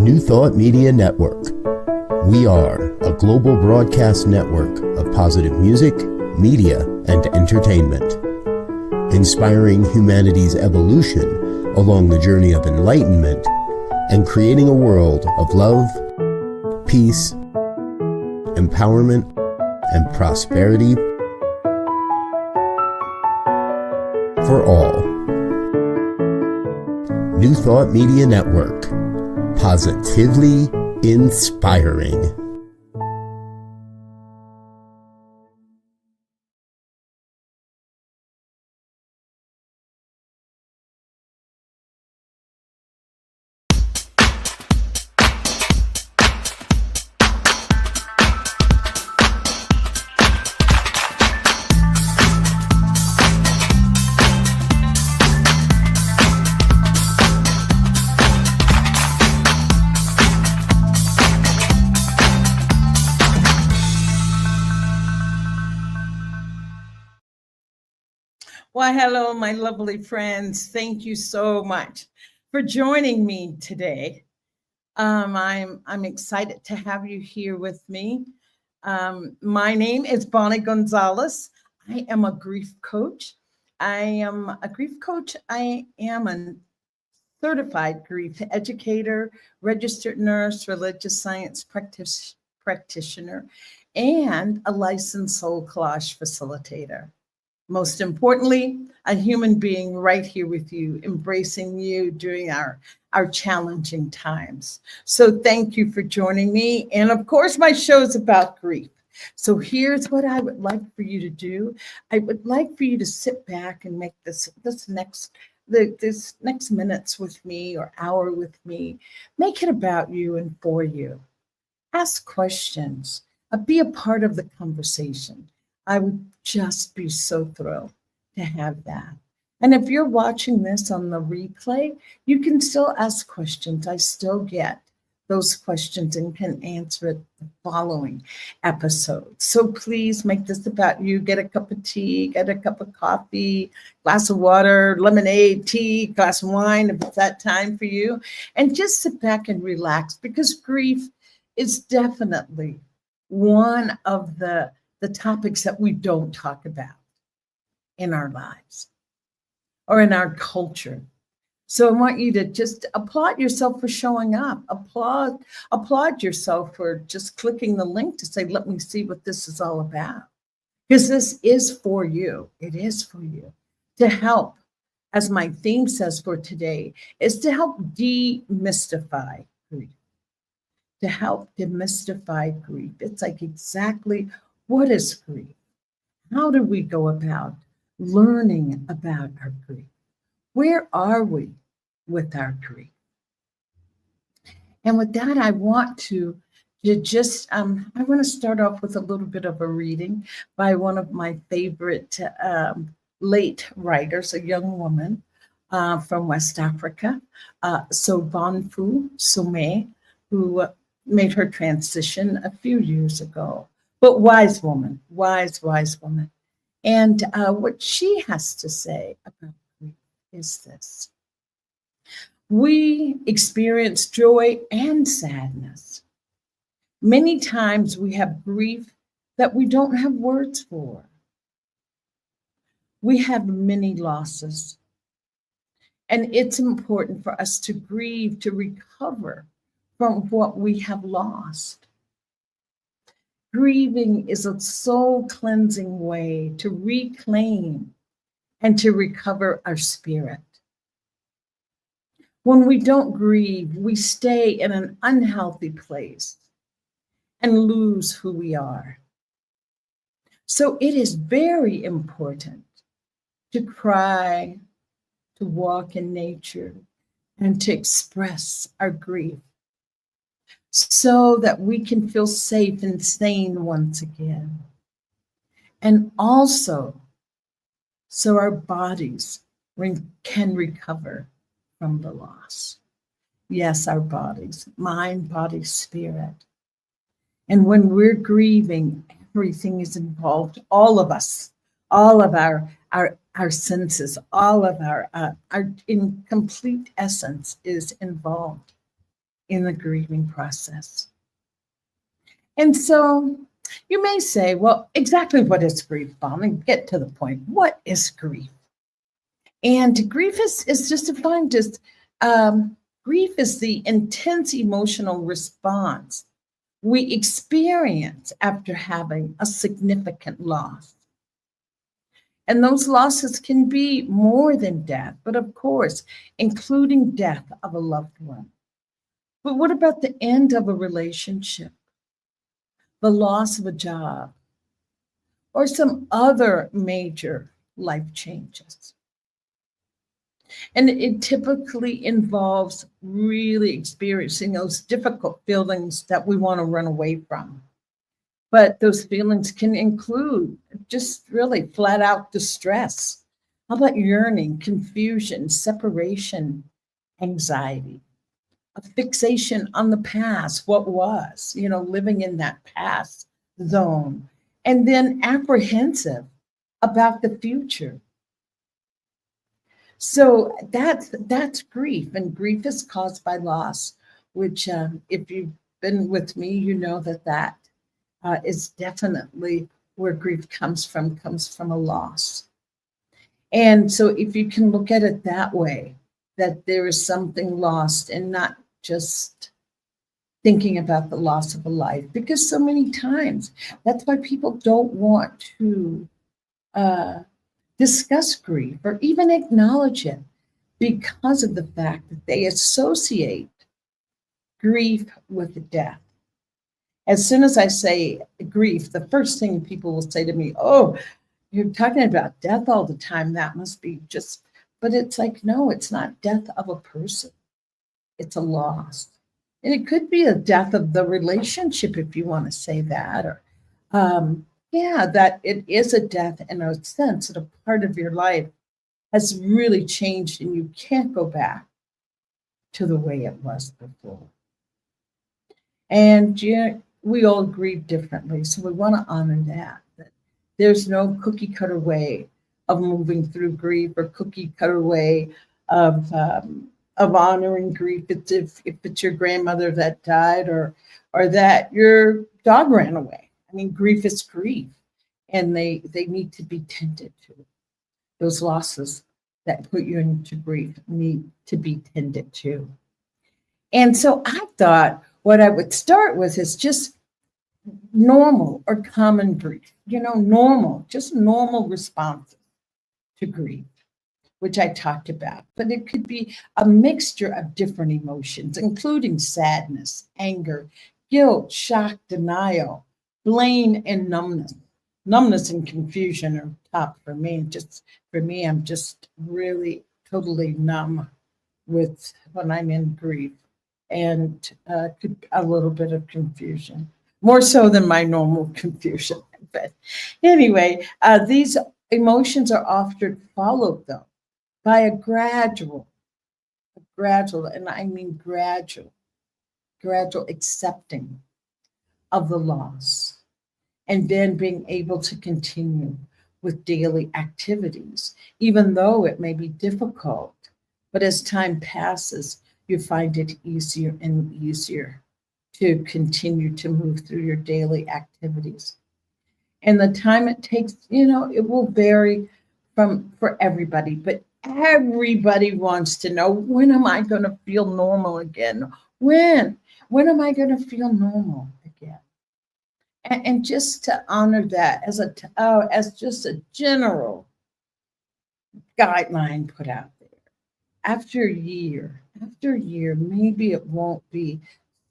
New Thought Media Network. We are a global broadcast network of positive music, media, and entertainment, inspiring humanity's evolution along the journey of enlightenment and creating a world of love, peace, empowerment, and prosperity for all. New Thought Media Network. Positively inspiring. Well, hello, my lovely friends. Thank you so much for joining me today. I'm excited to have you here with me. My name is Bonnie Gonzalez. I am a grief coach. I am a certified grief educator, registered nurse, religious science practitioner, and a licensed soul collage facilitator. Most importantly, a human being right here with you, embracing you during our challenging times. So thank you for joining me. And of course, my show is about grief. So here's what I would like for you to do. I would like for you to sit back and make this next minutes with me or hour with me, make it about you and for you. Ask questions. Be a part of the conversation. I would just be so thrilled to have that. And if you're watching this on the replay, you can still ask questions. I still get those questions and can answer it the following episode. So please make this about you. Get a cup of tea, get a cup of coffee, glass of water, lemonade, tea, glass of wine, if it's that time for you. And just sit back and relax, because grief is definitely one of the topics that we don't talk about in our lives or in our culture. So I want you to just applaud yourself for showing up. Applaud yourself for just clicking the link to say, let me see what this is all about. Because this is for you. It is for you to help, as my theme says for today, is to help demystify grief. To help demystify grief. It's like exactly, what is grief? How do we go about learning about our grief? Where are we with our grief? And with that, I want to just, I want to start off with a little bit of a reading by one of my favorite late writers, a young woman from West Africa, Sobonfu Somé, who made her transition a few years ago. But wise woman. And what she has to say about grief is this. We experience joy and sadness. Many times we have grief that we don't have words for. We have many losses. And it's important for us to grieve, to recover from what we have lost. Grieving is a soul cleansing way to reclaim and to recover our spirit. When we don't grieve, we stay in an unhealthy place and lose who we are. So it is very important to cry, to walk in nature, and to express our grief, so that we can feel safe and sane once again. And also, so our bodies can recover from the loss. Yes, our bodies, mind, body, spirit. And when we're grieving, everything is involved, all of us, all of our senses, all of our in complete essence is involved. in the grieving process. And so you may say, well, exactly what is grief, Bob? And get to the point. What is grief? And grief is just defined as grief is the intense emotional response we experience after having a significant loss. And those losses can be more than death, but of course, including death of a loved one. But what about the end of a relationship, the loss of a job, or some other major life changes? And it typically involves really experiencing those difficult feelings that we want to run away from. But those feelings can include just really flat out distress. How about yearning, confusion, separation, anxiety, a fixation on the past, what was, living in that past zone, and then apprehensive about the future. So that's grief, and grief is caused by loss, which if you've been with me, you know that is definitely where grief comes from a loss. And so if you can look at it that way, that there is something lost and not just thinking about the loss of a life, because so many times that's why people don't want to discuss grief or even acknowledge it, because of the fact that they associate grief with death. As soon as I say grief, the first thing people will say to me, oh, you're talking about death all the time. That must be just, but it's like, no, it's not death of a person. It's a loss. And it could be a death of the relationship, if you want to say that, or that it is a death in a sense that a part of your life has really changed and you can't go back to the way it was before. And we all grieve differently, so we want to honor that there's no cookie cutter way of moving through grief or cookie cutter way of honoring grief. It's if it's your grandmother that died or that your dog ran away. I mean, grief is grief, and they need to be tended to. Those losses that put you into grief need to be tended to. And so I thought what I would start with is just normal or common grief, just normal responses to grief, which I talked about. But it could be a mixture of different emotions, including sadness, anger, guilt, shock, denial, blame, and numbness. Numbness and confusion are top for me. I'm just really totally numb with when I'm in grief, and a little bit of confusion. More so than my normal confusion. But anyway, these emotions are often followed, though, by a gradual, and I mean gradual accepting of the loss, and then being able to continue with daily activities, even though it may be difficult. But as time passes, you find it easier and easier to continue to move through your daily activities. And the time it takes, it will vary for everybody, but everybody wants to know, when am I going to feel normal again? When am I going to feel normal again? And just to honor that as just a general guideline put out there. After a year, maybe it won't be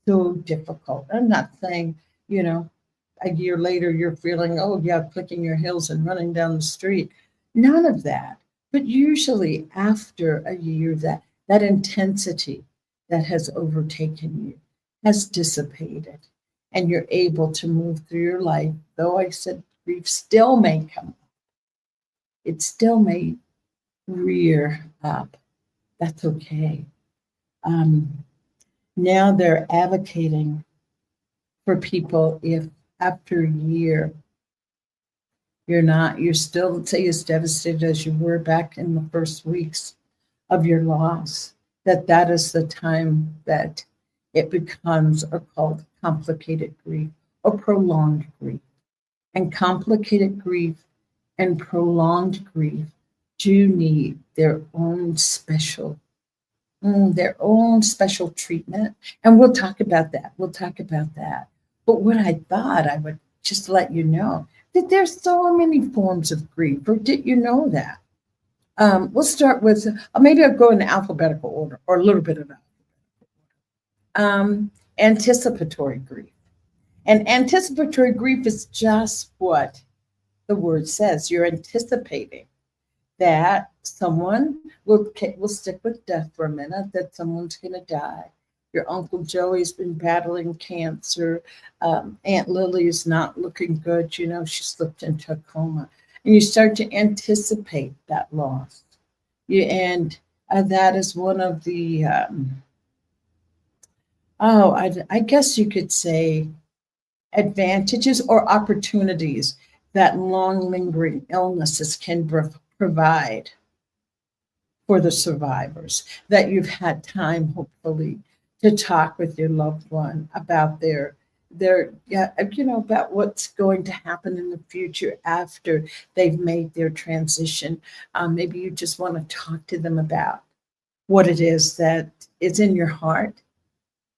so difficult. I'm not saying, a year later you're feeling, clicking your heels and running down the street. None of that. But usually after a year, that intensity that has overtaken you has dissipated, and you're able to move through your life. Though I said grief still may come up, it still may rear up. That's okay. Now they're advocating for people, if after a year you're still, say, as devastated as you were back in the first weeks of your loss, that is the time that it becomes or called complicated grief or prolonged grief. And complicated grief and prolonged grief do need their own special treatment. And we'll talk about that. But what I thought I would just let you know that there's so many forms of grief, or did you know that? We'll start with, maybe I'll go in alphabetical order, or a little bit of anticipatory grief. And anticipatory grief is just what the word says. You're anticipating that someone will stick with death for a minute, that someone's going to die. Your Uncle Joey's been battling cancer. Aunt Lily's not looking good. She slipped into a coma. And you start to anticipate that loss. And that is one of the, I guess you could say, advantages or opportunities that long lingering illnesses can provide for the survivors, that you've had time, hopefully, to talk with your loved one about about what's going to happen in the future after they've made their transition. Maybe you just want to talk to them about what it is that is in your heart.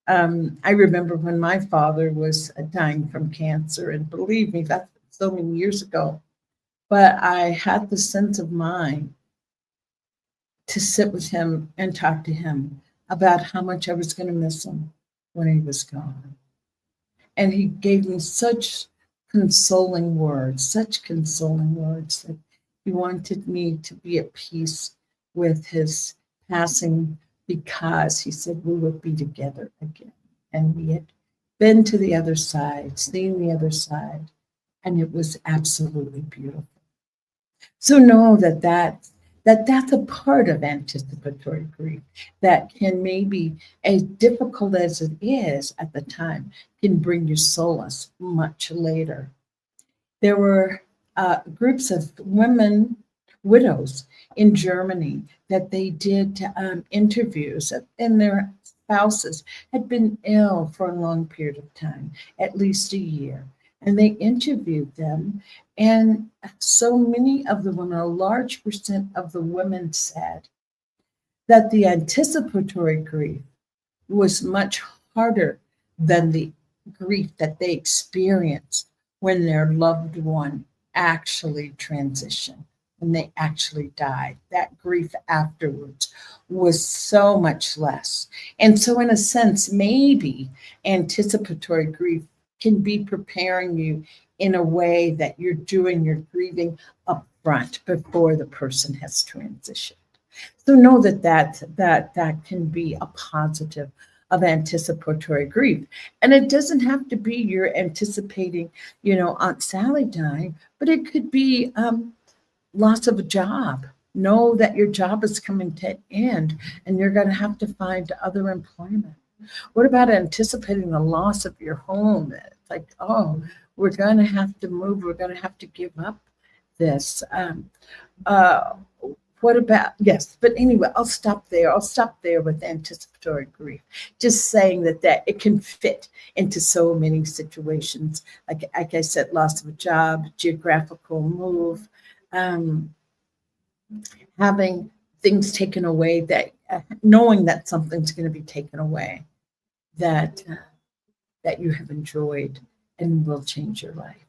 I remember when my father was dying from cancer, and believe me, that's so many years ago, but I had the sense of mind to sit with him and talk to him about how much I was going to miss him when he was gone. And he gave me such consoling words that he wanted me to be at peace with his passing, because he said we would be together again. And we had been to the other side, seen the other side, and it was absolutely beautiful. So know that's a part of anticipatory grief that can, maybe as difficult as it is at the time, can bring you solace much later. There were groups of widows in Germany that they did interviews, and their spouses had been ill for a long period of time, at least a year. And they interviewed them, and so many of the women, a large percent of the women, said that the anticipatory grief was much harder than the grief that they experienced when their loved one actually transitioned, when they actually died. That grief afterwards was so much less. And so, in a sense, maybe anticipatory grief can be preparing you in a way that you're doing your grieving up front before the person has transitioned. So know that can be a positive of anticipatory grief. And it doesn't have to be you're anticipating, Aunt Sally dying, but it could be loss of a job. Know that your job is coming to an end and you're going to have to find other employment. What about anticipating the loss of your home? It's like, oh, we're going to have to move. We're going to have to give up this. What about, yes, but anyway, I'll stop there. I'll stop there with anticipatory grief. Just saying that it can fit into so many situations. Like I said, loss of a job, geographical move, having things taken away, that knowing that something's going to be taken away that you have enjoyed and will change your life.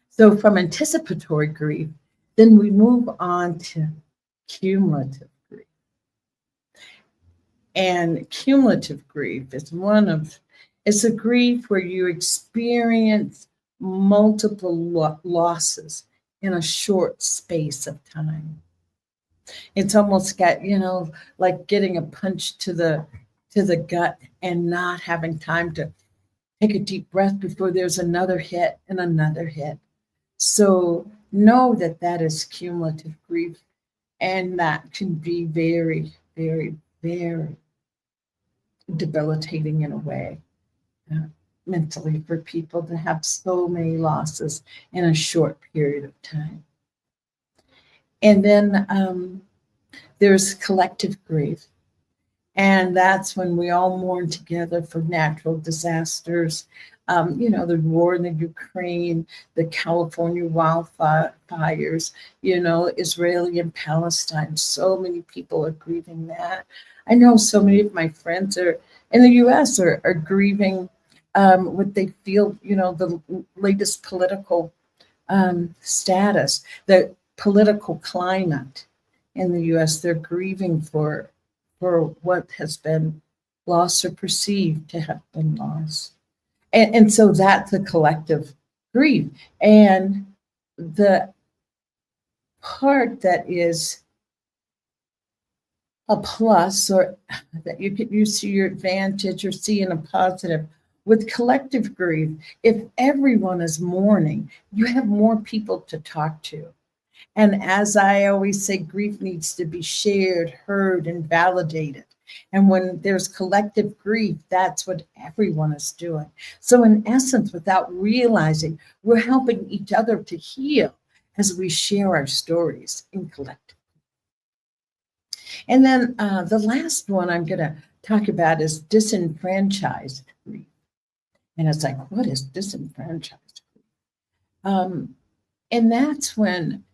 So from anticipatory grief, then we move on to cumulative grief. And cumulative grief is it's a grief where you experience multiple losses in a short space of time. It's almost got, like getting a punch to the gut and not having time to take a deep breath before there's another hit and another hit. So know that is cumulative grief, and that can be very, very, very debilitating in a way, mentally, for people to have so many losses in a short period of time. And then there's collective grief. And that's when we all mourn together for natural disasters. The war in the Ukraine, the California wildfires, Israeli and Palestine. So many people are grieving that. I know so many of my friends are in the US are grieving what they feel, the latest political status, the political climate in the US. They're grieving for what has been lost or perceived to have been lost. And so that's a collective grief. And the part that is a plus, or that you could use to your advantage or see in a positive, with collective grief, if everyone is mourning, you have more people to talk to. And as I always say, grief needs to be shared, heard, and validated. And when there's collective grief, that's what everyone is doing. So in essence, without realizing, we're helping each other to heal as we share our stories in collective. And then the last one I'm going to talk about is disenfranchised grief. And it's like, what is disenfranchised grief? And that's when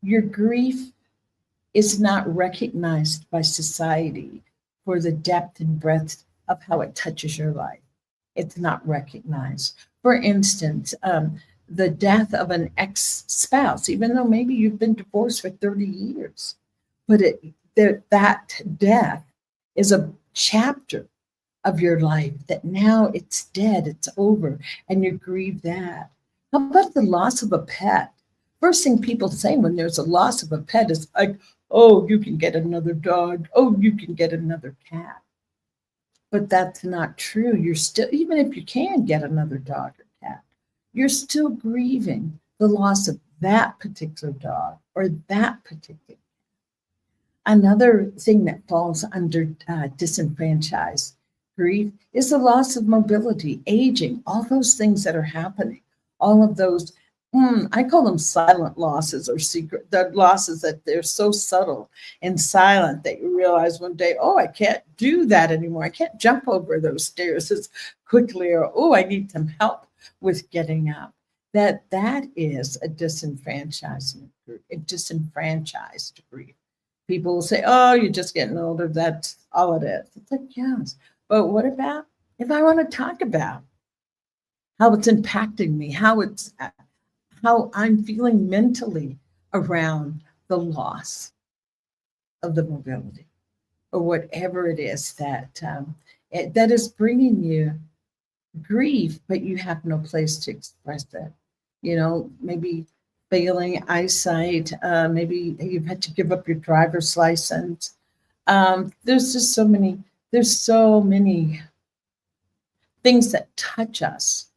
your grief is not recognized by society for the depth and breadth of how it touches your life. It's not recognized. For instance, the death of an ex-spouse, even though maybe you've been divorced for 30 years, but that death is a chapter of your life that now it's dead, it's over, and you grieve that. How about the loss of a pet? First thing people say when there's a loss of a pet is like, oh, you can get another dog. Oh, you can get another cat. But that's not true. You're still, even if you can get another dog or cat, you're still grieving the loss of that particular dog or that particular cat. Another thing that falls under disenfranchised grief is the loss of mobility, aging, all those things that are happening, all of those I call them silent losses or secret, the losses that they're so subtle and silent that you realize one day, oh, I can't do that anymore. I can't jump over those stairs as quickly, or, oh, I need some help with getting up. That is a disenfranchised grief. People will say, oh, you're just getting older. That's all it is. It's like, yes. But what about if I want to talk about how it's impacting me, how I'm feeling mentally around the loss of the mobility, or whatever it is that that is bringing you grief, but you have no place to express it. Maybe failing eyesight, maybe you've had to give up your driver's license. There's so many things that touch us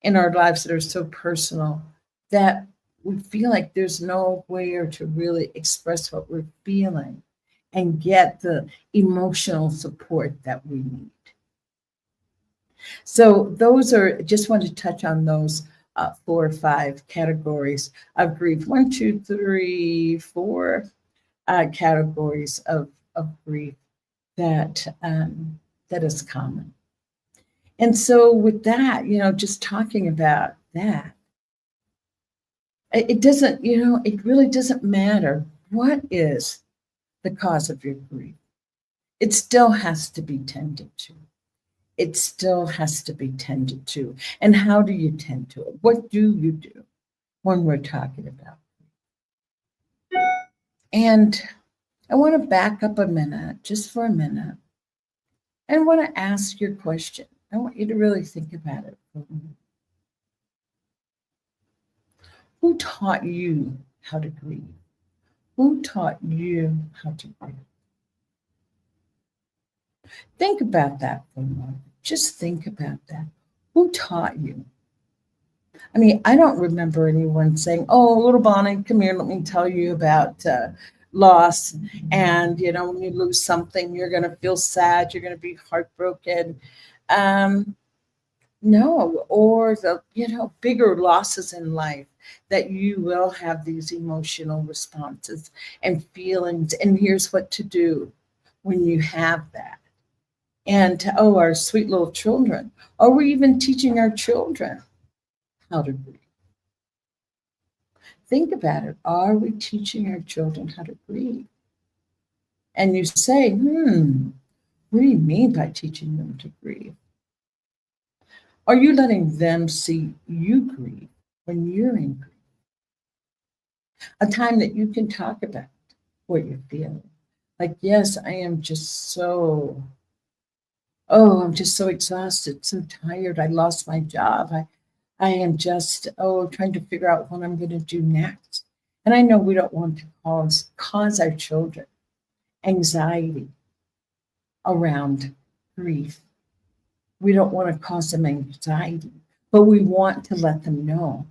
in our lives that are so personal that we feel like there's nowhere to really express what we're feeling and get the emotional support that we need. So just want to touch on those 4 or 5 categories of grief. 1, 2, 3, 4 categories of grief that is common. And so with that, just talking about that, it really doesn't matter what is the cause of your grief. It still has to be tended to. It still has to be tended to. And how do you tend to it? What do you do when we're talking about grief? And I want to back up a minute, just for a minute, and want to ask your question. I want you to really think about it for a minute. Who taught you how to grieve? Who taught you how to grieve? Think about that for a moment. Just think about that. Who taught you? I mean, I don't remember anyone saying, oh, little Bonnie, come here, let me tell you about loss. And, when you lose something, you're going to feel sad. You're going to be heartbroken. No, or the, bigger losses in life, that you will have these emotional responses and feelings. And here's what to do when you have that. And oh, our sweet little children. Are we even teaching our children how to grieve? Think about it. Are we teaching our children how to grieve? And you say, what do you mean by teaching them to grieve? Are you letting them see you grieve when you're in grief? A time that you can talk about what you're feeling. Like, yes, I am just so, I'm just so exhausted, so tired. I lost my job. I am just, trying to figure out what I'm going to do next. And I know we don't want to cause our children anxiety around grief. We don't want to cause them anxiety, but we want to let them know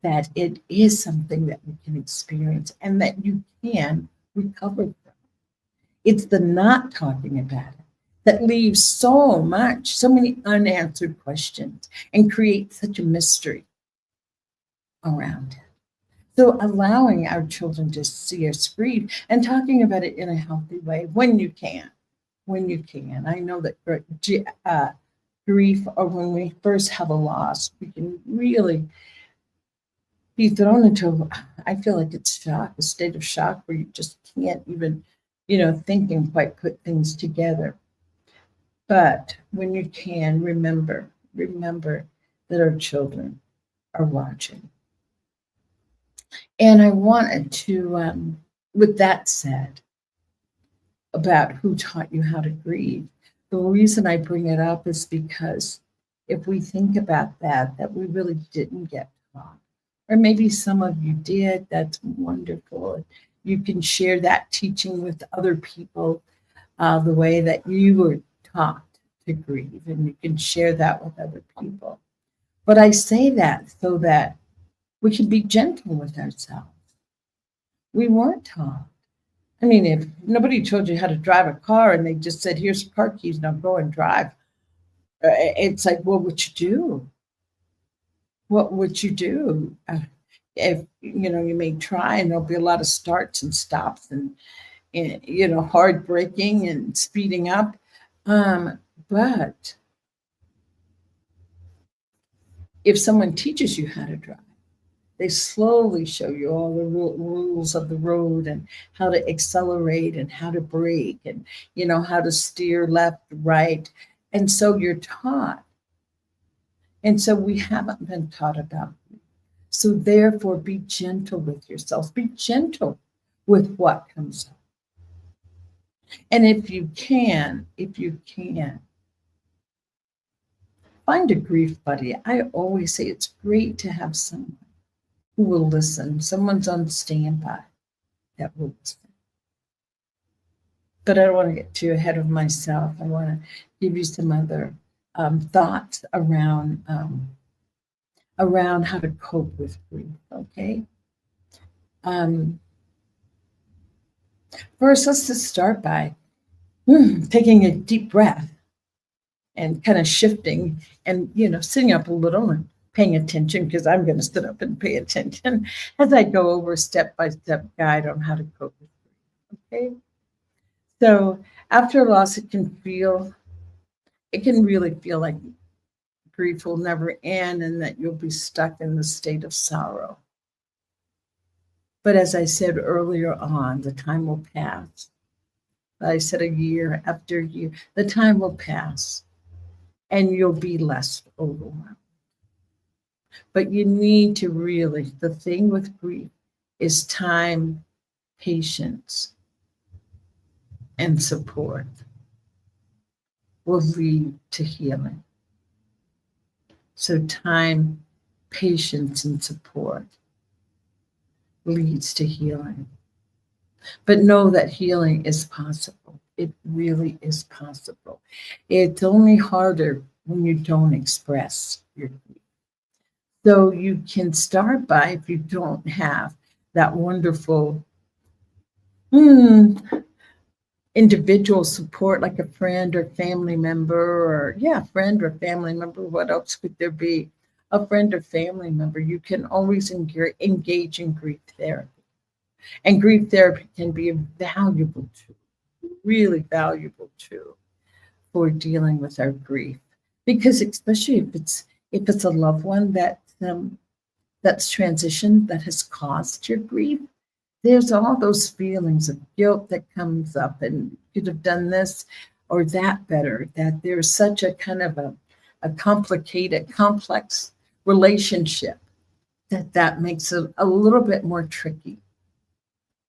that it is something that we can experience and that you can recover from. It's the not talking about it that leaves so many unanswered questions and creates such a mystery around it. So allowing our children to see us grieve and talking about it in a healthy way when you can. I know that grief, or when we first have a loss, we can really be thrown into, I feel like it's shock, a state of shock where you just can't even, think and quite put things together. But when you can, remember that our children are watching. And I wanted to, with that said, about who taught you how to grieve, the reason I bring it up is because if we think about that we really didn't get taught, or maybe some of you did, that's wonderful. You can share that teaching with other people, the way that you were taught to grieve, and you can share that with other people. But I say that so that we can be gentle with ourselves. We weren't taught. I mean, if nobody told you how to drive a car and they just said, here's car keys, now go and drive, it's like, what would you do? What would you do? If, you may try, and there'll be a lot of starts and stops and hard braking and speeding up. But if someone teaches you how to drive, they slowly show you all the rules of the road and how to accelerate and how to brake and, how to steer left, right. And so you're taught. And so we haven't been taught about it. So therefore, be gentle with yourself. Be gentle with what comes up. And if you can, find a grief buddy. I always say it's great to have someone who will listen. Someone's on standby that will listen. But I don't want to get too ahead of myself. I want to give you some other thoughts around how to cope with grief, okay? First, let's just start by taking a deep breath and kind of shifting and, sitting up a little and paying attention, because I'm going to sit up and pay attention as I go over step-by-step guide on how to cope with grief, okay? So after loss, it can really feel like grief will never end and that you'll be stuck in the state of sorrow. But as I said earlier on, the time will pass. I said a year after year, the time will pass and you'll be less overwhelmed. But you need to really, the thing with grief is time, patience, and support will lead to healing. So time, patience, and support leads to healing. But know that healing is possible. It really is possible. It's only harder when you don't express your grief. So you can start by, if you don't have that wonderful individual support, like a friend or family member, friend or family member, what else could there be? A friend or family member, you can always engage in grief therapy. And grief therapy can be a valuable tool really valuable too for dealing with our grief, because especially if it's a loved one that's transitioned, that has caused your grief, there's all those feelings of guilt that comes up, and you could have done this or that better, that there's such a kind of a complicated, complex relationship that makes it a little bit more tricky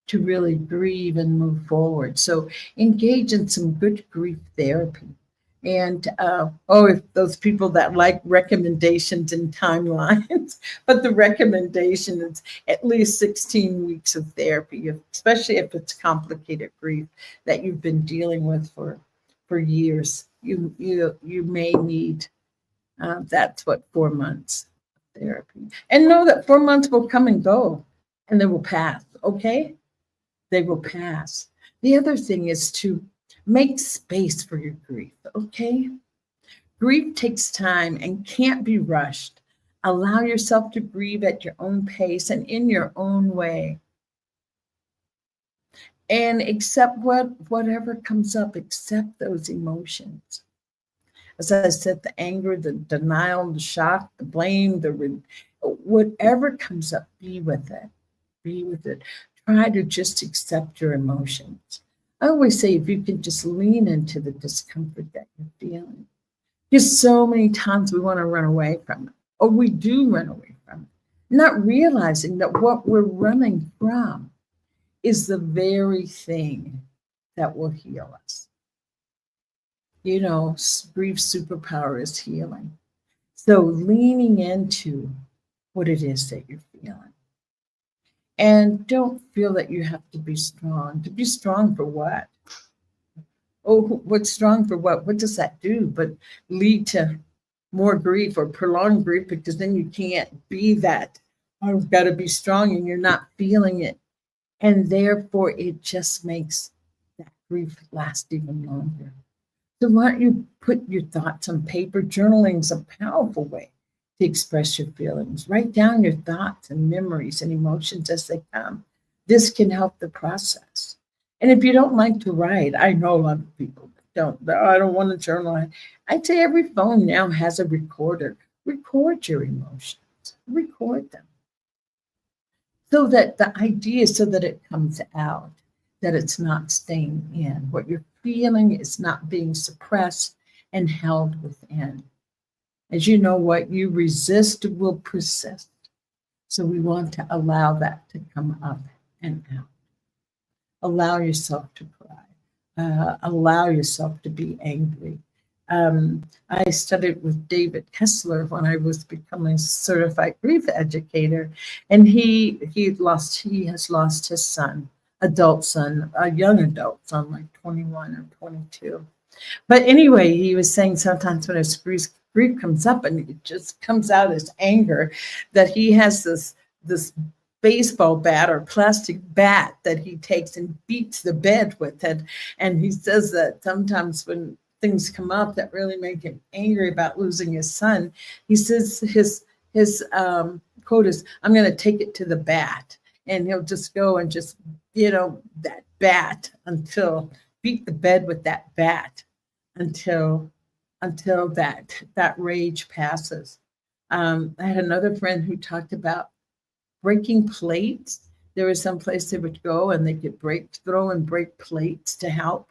to really grieve and move forward. So engage in some good grief therapy. And if those people that like recommendations and timelines, but the recommendation is at least 16 weeks of therapy, especially if it's complicated grief that you've been dealing with for years. You may need that's what 4 months therapy. And know that 4 months will come and go, and they will pass. Okay, they will pass. The other thing is to make space for your grief, okay? Grief takes time and can't be rushed. Allow yourself to grieve at your own pace and in your own way. And accept whatever comes up, accept those emotions. As I said, the anger, the denial, the shock, the blame, whatever comes up, be with it. Be with it. Try to just accept your emotions. I always say, if you can just lean into the discomfort that you're feeling. Because so many times we want to run away from it, or we do run away from it, not realizing that what we're running from is the very thing that will heal us. You know, grief superpower is healing. So leaning into what it is that you're feeling. And don't feel that you have to be strong. To be strong for what? Oh, what's strong for what? What does that do? But lead to more grief or prolonged grief, because then you can't be that. I've got to be strong, and you're not feeling it. And therefore, it just makes that grief last even longer. So why don't you put your thoughts on paper? Journaling is a powerful way to express your feelings. Write down your thoughts and memories and emotions as they come. This can help the process. And if you don't like to write, I know a lot of people don't. I don't want to journal. I'd say every phone now has a recorder. Record your emotions. Record them. So that the idea is so that it comes out, that it's not staying in. What you're feeling is not being suppressed and held within. As you know, what you resist will persist. So we want to allow that to come up and out. Allow yourself to cry. Allow yourself to be angry. I studied with David Kessler when I was becoming a certified grief educator, and he has lost his son, adult son, a young adult son, like 21 or 22. But anyway, he was saying sometimes when his grief comes up and it just comes out as anger, that he has this baseball bat or plastic bat that he takes and beats the bed with it. And he says that sometimes when things come up that really make him angry about losing his son, he says his quote is, "I'm going to take it to the bat." And he'll just go and just, that bat beat the bed with that bat until that rage passes. I had another friend who talked about breaking plates. There was some place they would go and they could throw and break plates to help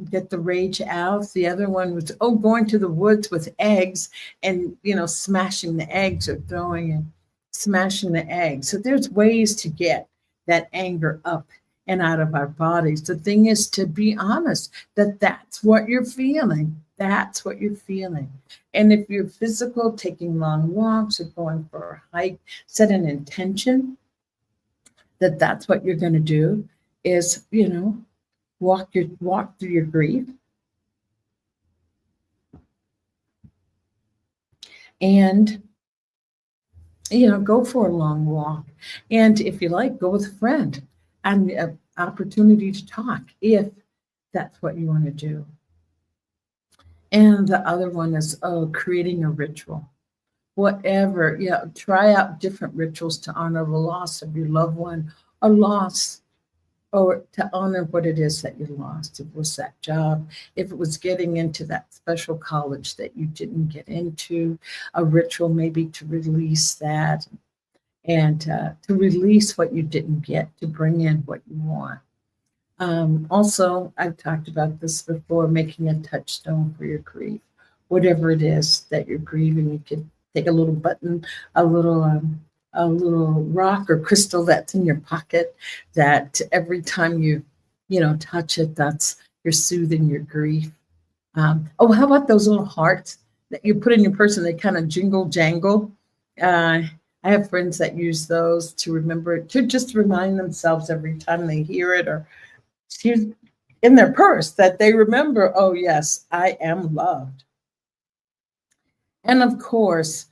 get the rage out. The other one was, going to the woods with eggs and, smashing the eggs, or throwing and smashing the eggs. So there's ways to get that anger up and out of our bodies. The thing is to be honest that that's what you're feeling. That's what you're feeling. And if you're physical, taking long walks or going for a hike, set an intention that that's what you're going to do is, walk through your grief. And, go for a long walk. And if you like, go with a friend and an opportunity to talk if that's what you want to do. And the other one is creating a ritual. Whatever, try out different rituals to honor the loss of your loved one or loss or to honor what it is that you lost. If it was that job, if it was getting into that special college that you didn't get into, a ritual maybe to release that and to release what you didn't get, to bring in what you want. Also, I've talked about this before, making a touchstone for your grief. Whatever it is that you're grieving, you could take a little button, a little rock or crystal that's in your pocket, that every time you touch it, that's you're soothing your grief. Oh, how about those little hearts that you put in your purse and they kind of jingle jangle? Uh, I have friends that use those to remember, to just remind themselves every time they hear it or see in their purse, that they remember, oh yes, I am loved. And of course,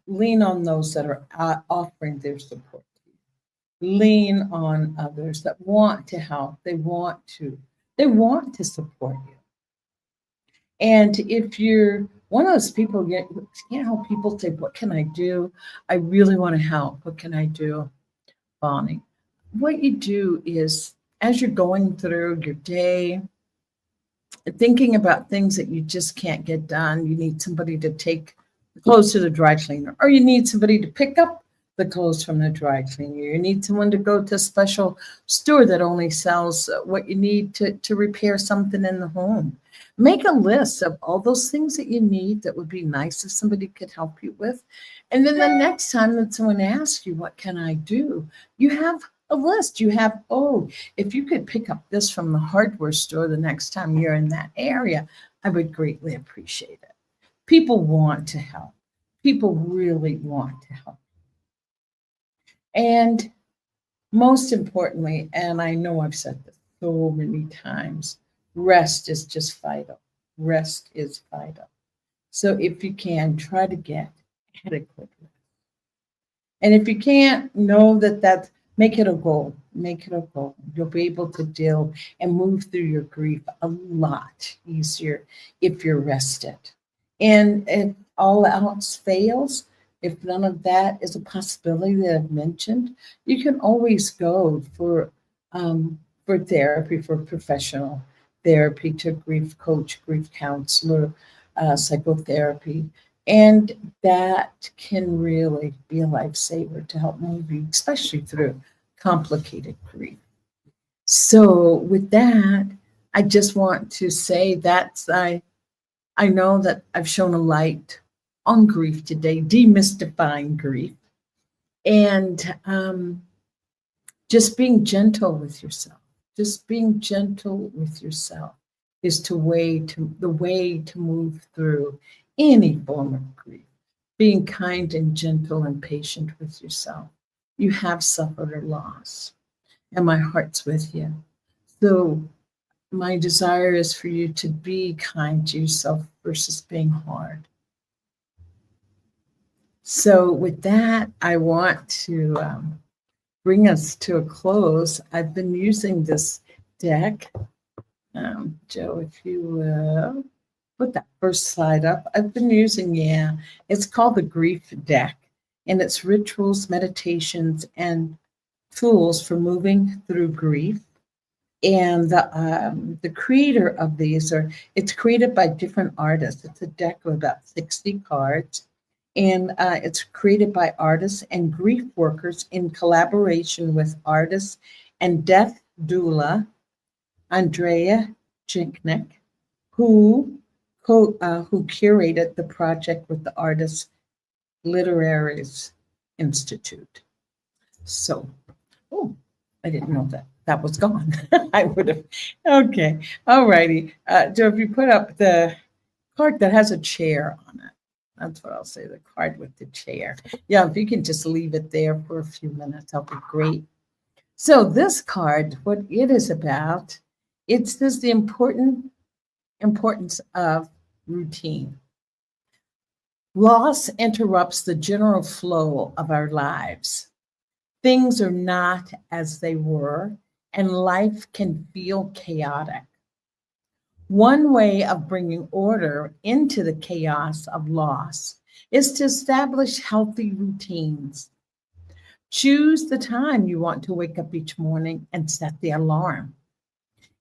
lean on those that are offering their support. Lean on others that want to help. They want to support you. And if you're one of those people, people say, what can I do? I really want to help. What can I do, Bonnie? What you do is, as you're going through your day, thinking about things that you just can't get done, you need somebody to take the clothes to the dry cleaner, or you need somebody to pick up the clothes from the dry cleaner. You need someone to go to a special store that only sells what you need to repair something in the home. Make a list of all those things that you need that would be nice if somebody could help you with. And then the next time that someone asks you, what can I do? You have a list. You have, oh, if you could pick up this from the hardware store the next time you're in that area, I would greatly appreciate it. People want to help. People really want to help. And most importantly, and I know I've said this so many times, rest is just vital. Rest is vital. So if you can, try to get adequate rest. And if you can't, know that make it a goal. Make it a goal. You'll be able to deal and move through your grief a lot easier if you're rested. And if all else fails, if none of that is a possibility that I've mentioned, you can always go for therapy, for professional therapy, to grief coach, grief counselor, psychotherapy. And that can really be a lifesaver to help move you, especially through complicated grief. So with that, I just want to say that I know that I've shown a light on grief today, demystifying grief, and just being gentle with yourself. Just being gentle with yourself is the way to move through any form of grief. Being kind and gentle and patient with yourself. You have suffered a loss, and my heart's with you. So my desire is for you to be kind to yourself versus being hard. So with that, I want to bring us to a close. I've been using this deck. Joe, if you will put that first slide up. I've been using, it's called the Grief Deck, and it's rituals, meditations, and tools for moving through grief. And the creator of these it's created by different artists. It's a deck of about 60 cards. And it's created by artists and grief workers in collaboration with artists and death doula, Andrea Jinknick, who curated the project with the Artists Literaries Institute. So, I didn't know that was gone. I would have. Okay. All righty. Joe, if you put up the card that has a chair on it. That's what I'll say, the card with the chair. Yeah, if you can just leave it there for a few minutes, that'll be great. So this card, what it is about, it says the importance of routine. Loss interrupts the general flow of our lives. Things are not as they were, and life can feel chaotic. One way of bringing order into the chaos of loss is to establish healthy routines. Choose the time you want to wake up each morning and set the alarm.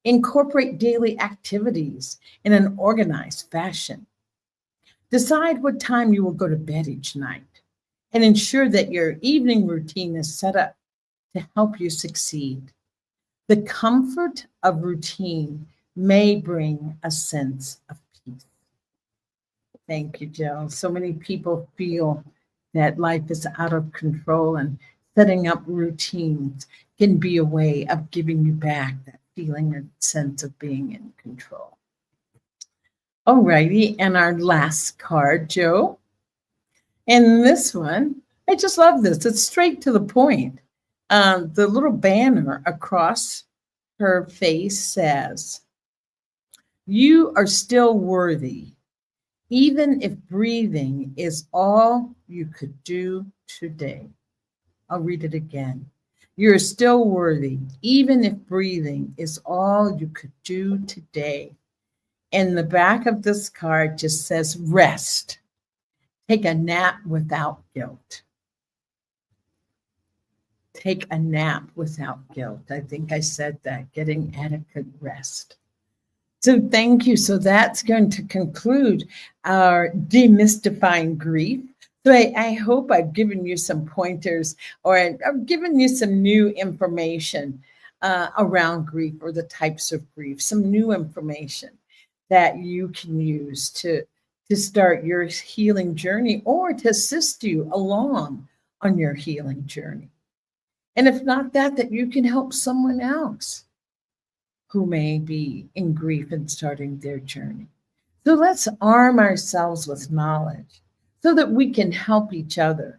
Incorporate daily activities in an organized fashion. Decide what time you will go to bed each night and ensure that your evening routine is set up to help you succeed. The comfort of routine may bring a sense of peace. Thank you, Jill. So many people feel that life is out of control, and setting up routines can be a way of giving you back that feeling and sense of being in control. All righty, and our last card, Joe. And this one, I just love this. It's straight to the point. The little banner across her face says, "You are still worthy, even if breathing is all you could do today." I'll read it again. "You're still worthy, even if breathing is all you could do today." And the back of this card just says, "Rest. Take a nap without guilt." Take a nap without guilt. I think I said that, getting adequate rest. So thank you. So that's going to conclude our demystifying grief. So I hope I've given you some pointers, or I've given you some new information around grief, or the types of grief, some new information that you can use to start your healing journey, or to assist you along on your healing journey. And if not that you can help someone else who may be in grief and starting their journey. So let's arm ourselves with knowledge so that we can help each other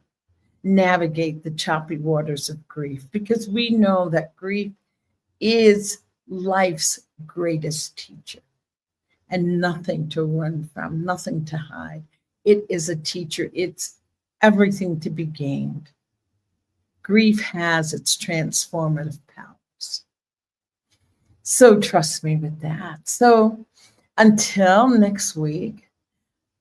navigate the choppy waters of grief, because we know that grief is life's greatest teacher, and nothing to run from, nothing to hide. It is a teacher. It's everything to be gained. Grief has its transformative powers. So trust me with that. So until next week,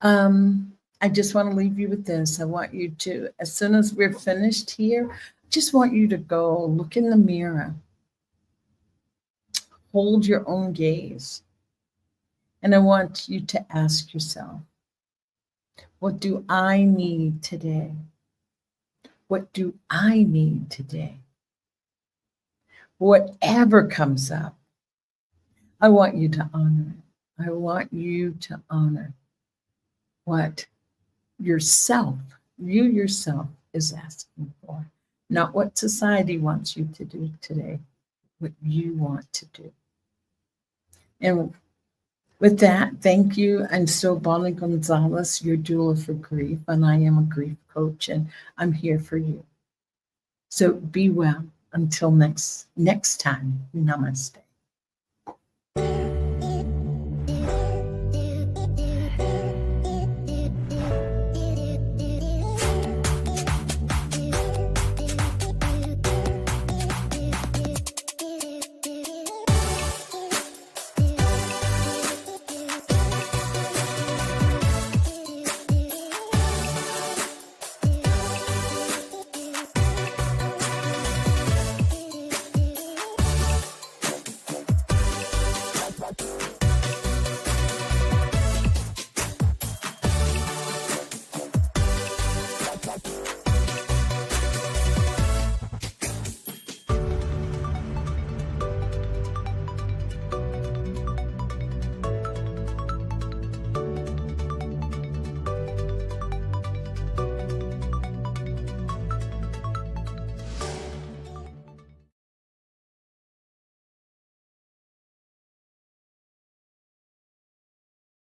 I just want to leave you with this. I want you to, as soon as we're finished here, I just want you to go look in the mirror, hold your own gaze, and I want you to ask yourself, what do I need today? What do I need today? Whatever comes up, I want you to honor it. I want you to honor what yourself, you yourself, is asking for. Not what society wants you to do today, what you want to do. And with that, thank you. I'm still Bonnie Gonzalez, your doula for grief, and I am a grief coach, and I'm here for you. So be well until next time. Namaste.